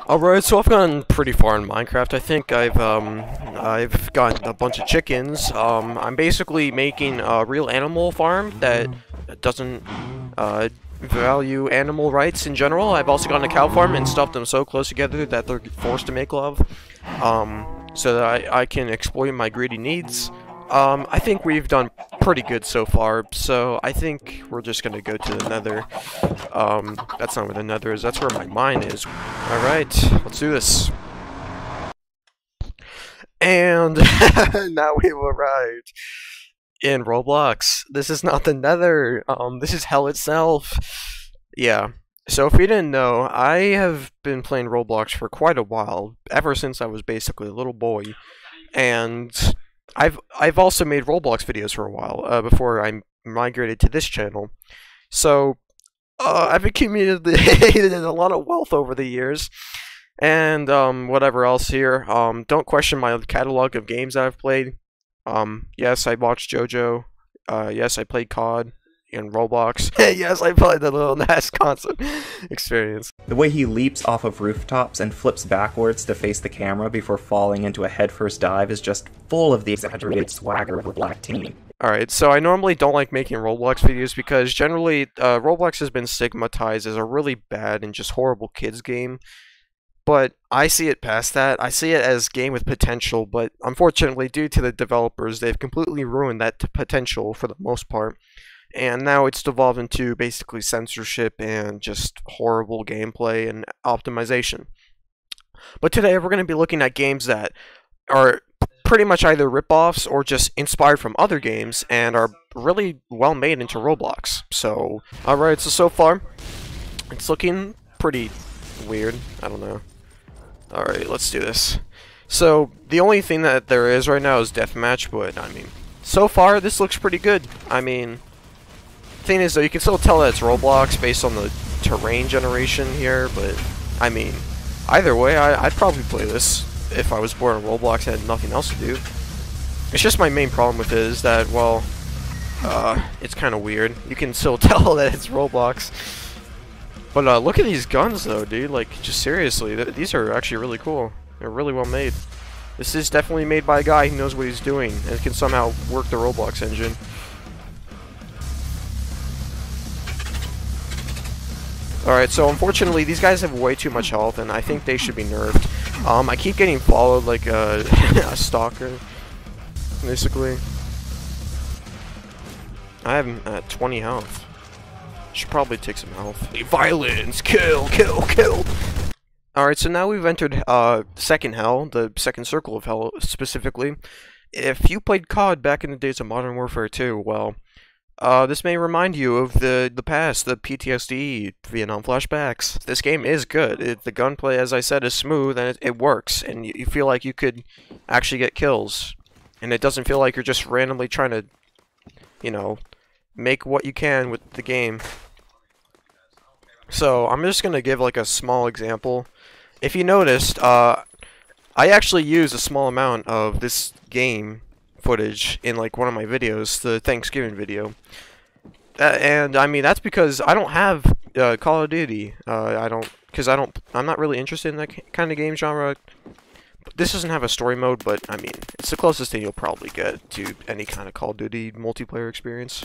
Alright, so I've gone pretty far in Minecraft. I think I've gotten a bunch of chickens. I'm basically making a real animal farm that doesn't value animal rights in general. I've also gotten a cow farm and stuffed them so close together that they're forced to make love, so that I can exploit my greedy needs. I think we've done pretty good so far, so I think we're just gonna go to the nether. That's not where the nether is, that's where my mine is. Alright, let's do this. And now we've arrived in Roblox. This is not the nether, this is hell itself. Yeah. So if you didn't know, I have been playing Roblox for quite a while, ever since I was basically a little boy. And I've also made Roblox videos for a while, before I migrated to this channel. So I've accumulated a lot of wealth over the years, and whatever else here. Don't question my catalog of games that I've played. Yes, I watched JoJo. Yes, I played COD and Roblox. Yes, I played the little NAS concert experience. The way he leaps off of rooftops and flips backwards to face the camera before falling into a headfirst dive is just full of the exaggerated swagger of a black teen. Alright, so I normally don't like making Roblox videos because generally Roblox has been stigmatized as a really bad and just horrible kids game. But I see it past that. I see it as a game with potential, but unfortunately due to the developers, they've completely ruined that potential for the most part. And now it's devolved into basically censorship and just horrible gameplay and optimization. But today we're going to be looking at games that are pretty much either rip-offs or just inspired from other games and are really well made into Roblox. So, alright, so far, it's looking pretty weird. I don't know. Alright, let's do this. So, the only thing that there is right now is deathmatch, but, I mean, so far, this looks pretty good. I mean, thing is, though, you can still tell that it's Roblox based on the terrain generation here, but, I mean, either way, I'd probably play this if I was born in Roblox and had nothing else to do. It's just my main problem with it is that, well, it's kind of weird. You can still tell that it's Roblox. But look at these guns, though, dude. Like, just seriously, these are actually really cool. They're really well made. This is definitely made by a guy who knows what he's doing and can somehow work the Roblox engine. Alright, so unfortunately, these guys have way too much health, and I think they should be nerfed. I keep getting followed like a, a stalker, basically. I have 20 health. Should probably take some health. Violence! Kill! Kill! Kill! Alright, so now we've entered second hell, the second circle of hell specifically. If you played COD back in the days of Modern Warfare 2, well, this may remind you of the past, the PTSD, Vietnam flashbacks. This game is good. The gunplay, as I said, is smooth, and it works, and you feel like you could actually get kills. And it doesn't feel like you're just randomly trying to, you know, make what you can with the game. So, I'm just gonna give, like, a small example. If you noticed, I actually used a small amount of this game footage in like one of my videos, the Thanksgiving video, and I mean that's because I don't have Call of Duty. I'm not really interested in that kind of game genre. This doesn't have a story mode, but I mean it's the closest thing you'll probably get to any kind of Call of Duty multiplayer experience.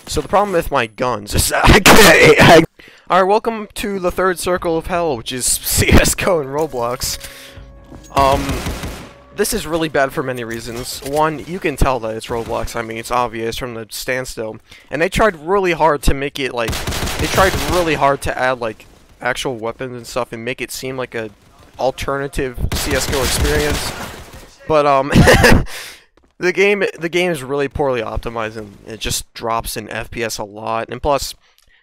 So the problem with my guns is that alright, welcome to the third circle of hell, which is CS:GO and Roblox. This is really bad for many reasons. One, you can tell that it's Roblox. I mean, it's obvious from the standstill. And they tried really hard to make it, like, they tried really hard to add, like, actual weapons and stuff and make it seem like a alternative CSGO experience. But, the game is really poorly optimized and it just drops in FPS a lot. And plus,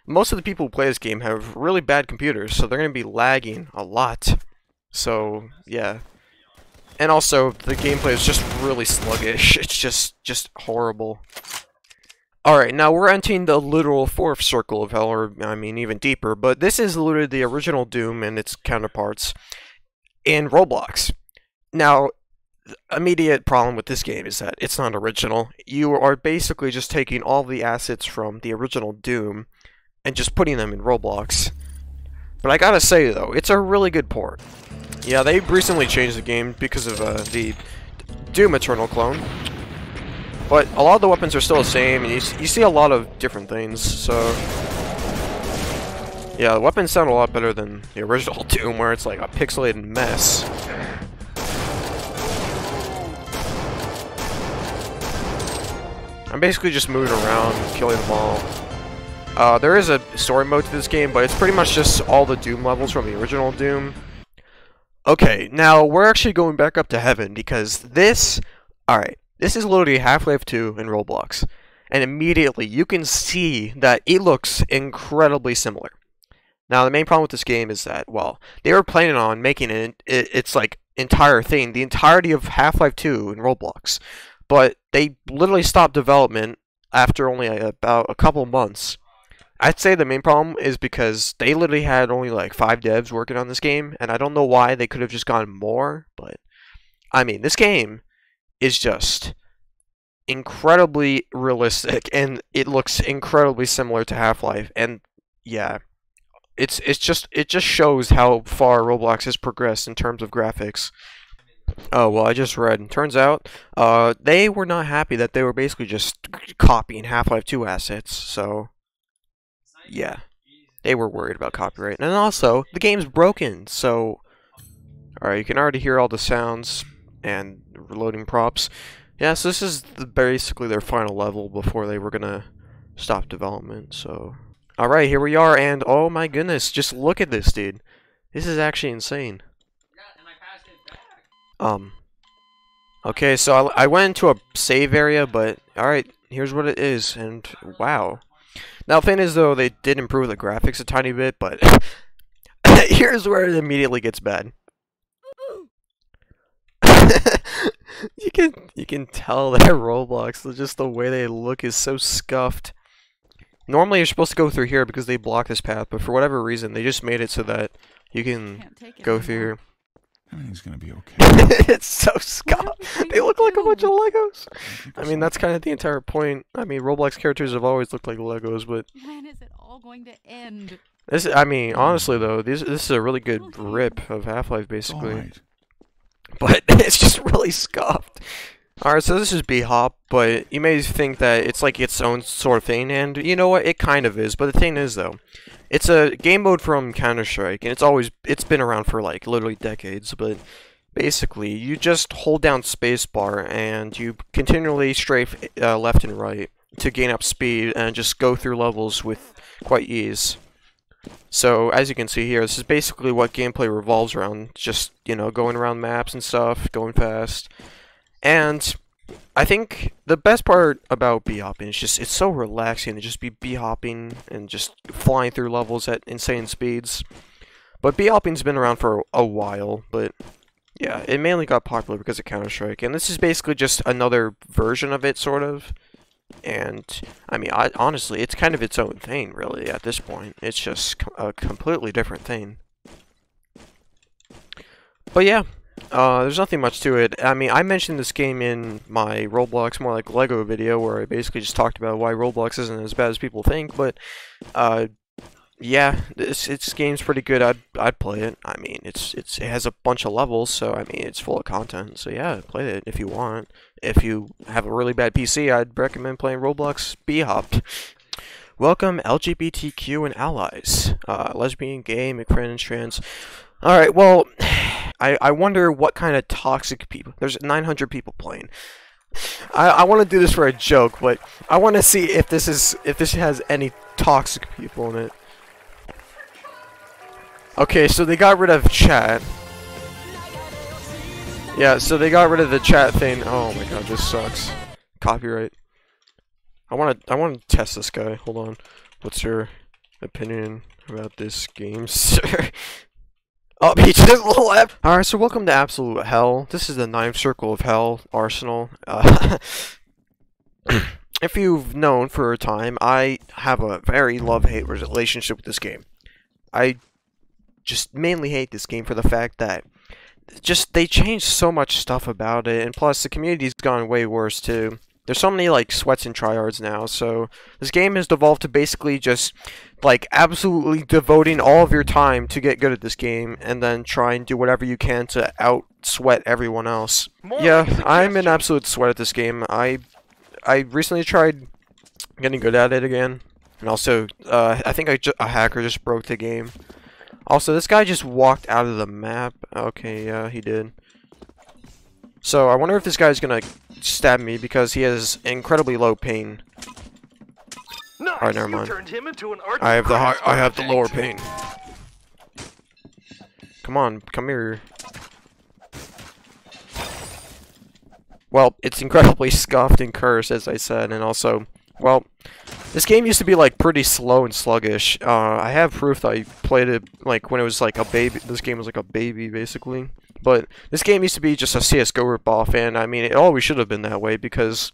most of the people who play this game have really bad computers, so they're going to be lagging a lot. So, yeah. And also, the gameplay is just really sluggish. It's just horrible. Alright, now we're entering the literal fourth circle of hell, or, I mean, even deeper, but this is literally the original Doom and its counterparts in Roblox. Now, the immediate problem with this game is that it's not original. You are basically just taking all the assets from the original Doom and just putting them in Roblox. But I gotta say though, it's a really good port. Yeah, they recently changed the game because of the Doom Eternal clone. But a lot of the weapons are still the same, and you see a lot of different things, so... Yeah, the weapons sound a lot better than the original Doom, where it's like a pixelated mess. I'm basically just moving around, killing them all. There is a story mode to this game, but it's pretty much just all the Doom levels from the original Doom. Okay, now we're actually going back up to heaven, because this... Alright, this is literally Half-Life 2 in Roblox. And immediately, you can see that it looks incredibly similar. Now, the main problem with this game is that, well, they were planning on making its like, entire thing, the entirety of Half-Life 2 in Roblox. But they literally stopped development after only about a couple months. I'd say the main problem is because they literally had only like 5 devs working on this game, and I don't know why they could have just gotten more, but I mean, this game is just incredibly realistic, and it looks incredibly similar to Half-Life, and yeah, it just shows how far Roblox has progressed in terms of graphics. Oh, well, I just read. Turns out, they were not happy that they were basically just copying Half-Life 2 assets, so yeah, they were worried about copyright. And also, the game's broken, so... Alright, you can already hear all the sounds and reloading props. Yeah, so this is basically their final level before they were gonna stop development, so... Alright, here we are, and oh my goodness, just look at this, dude. This is actually insane. Okay, so I went into a save area, but alright, here's what it is, and wow. Now, the thing is, though, they did improve the graphics a tiny bit, but here's where it immediately gets bad. you can tell that Roblox, just the way they look is so scuffed. Normally, you're supposed to go through here because they block this path, but for whatever reason, they just made it so that you can go through. Everything's gonna be okay. It's so scuffed. They look like a bunch of Legos. I mean, that's kind of the entire point. I mean, Roblox characters have always looked like Legos, but when is it all going to end? this, I mean, honestly though, this is a really good rip of Half-Life, basically. Alright. But it's just really scuffed. Alright, so this is B-Hop, but you may think that it's like its own sort of thing, and you know what, it kind of is, but the thing is though, it's a game mode from Counter-Strike, and it's been around for like literally decades, but basically, you just hold down spacebar and you continually strafe left and right to gain up speed and just go through levels with quite ease. So, as you can see here, this is basically what gameplay revolves around, just, you know, going around maps and stuff, going fast. And I think the best part about B-hopping is just, it's so relaxing to just be B-hopping and just flying through levels at insane speeds. But B-hopping's been around for a while, but yeah, it mainly got popular because of Counter-Strike, and this is basically just another version of it, sort of. And, I mean, honestly, it's kind of its own thing, really, at this point. It's just a completely different thing. But yeah, there's nothing much to it. I mean, I mentioned this game in my Roblox More Like Lego video, where I basically just talked about why Roblox isn't as bad as people think, but, yeah, this game's pretty good. I'd play it. I mean, it has a bunch of levels, so I mean, it's full of content. So yeah, play it if you want. If you have a really bad PC, I'd recommend playing Roblox B-Hop. Welcome LGBTQ and allies, lesbian, gay, McFriend, trans. All right, well, I wonder what kind of toxic people. There's 900 people playing. I want to do this for a joke, but I want to see if this has any toxic people in it. Okay, so they got rid of chat. Yeah, so they got rid of the chat thing. Oh my god, this sucks. Copyright. I want to test this guy. Hold on. What's your opinion about this game, sir? Oh, he just left. Alright, so welcome to Absolute Hell. This is the 9th Circle of Hell Arsenal. If you've known for a time, I have a very love-hate relationship with this game. I just mainly hate this game for the fact that they changed so much stuff about it, and plus the community's gone way worse too. there's so many like sweats and tryhards now. So this game has devolved to basically just like absolutely devoting all of your time to get good at this game, and then try and do whatever you can to out sweat everyone else. Yeah, I'm an absolute sweat at this game. I recently tried getting good at it again, and also I think a hacker just broke the game. Also, this guy just walked out of the map. Okay, yeah, he did. So I wonder if this guy's gonna stab me because he has incredibly low pain. Nice. Alright, never mind. I have the lower pain. Come on, come here. Well, it's incredibly scuffed and cursed, as I said, and also, well, this game used to be like pretty slow and sluggish. I have proof that I played it like when it was like a baby. This game was like a baby, basically. But this game used to be just a CS:GO ripoff, and I mean, it always should have been that way because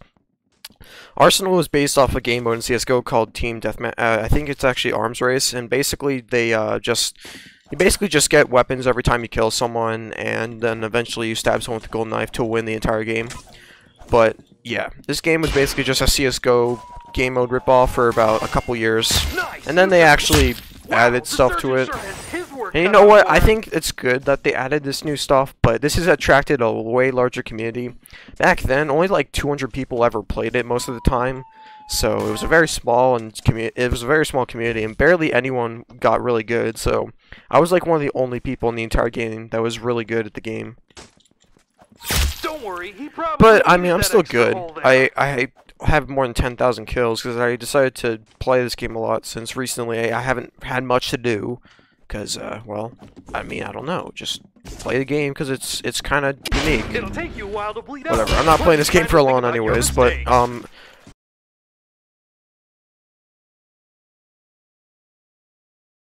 Arsenal was based off a game mode in CS:GO called Team Deathmatch. I think it's actually Arms Race, and basically they you basically just get weapons every time you kill someone, and then eventually you stab someone with a golden knife to win the entire game. But yeah, this game was basically just a CS:GO game mode ripoff for about a couple years, and then they actually added stuff to it. And you know what? I think it's good that they added this new stuff, but this has attracted a way larger community. Back then, only like 200 people ever played it most of the time, so it was a very small community, and barely anyone got really good. So I was like one of the only people in the entire game that was really good at the game. Don't worry, he probably But I mean, I'm still good. I have more than 10,000 kills because I decided to play this game a lot since recently I haven't had much to do. Because, well, I mean, I don't know. Just play the game because it's kind of unique. It'll take you a while to bleed Whatever. out. I'm not playing this game for long anyways, but,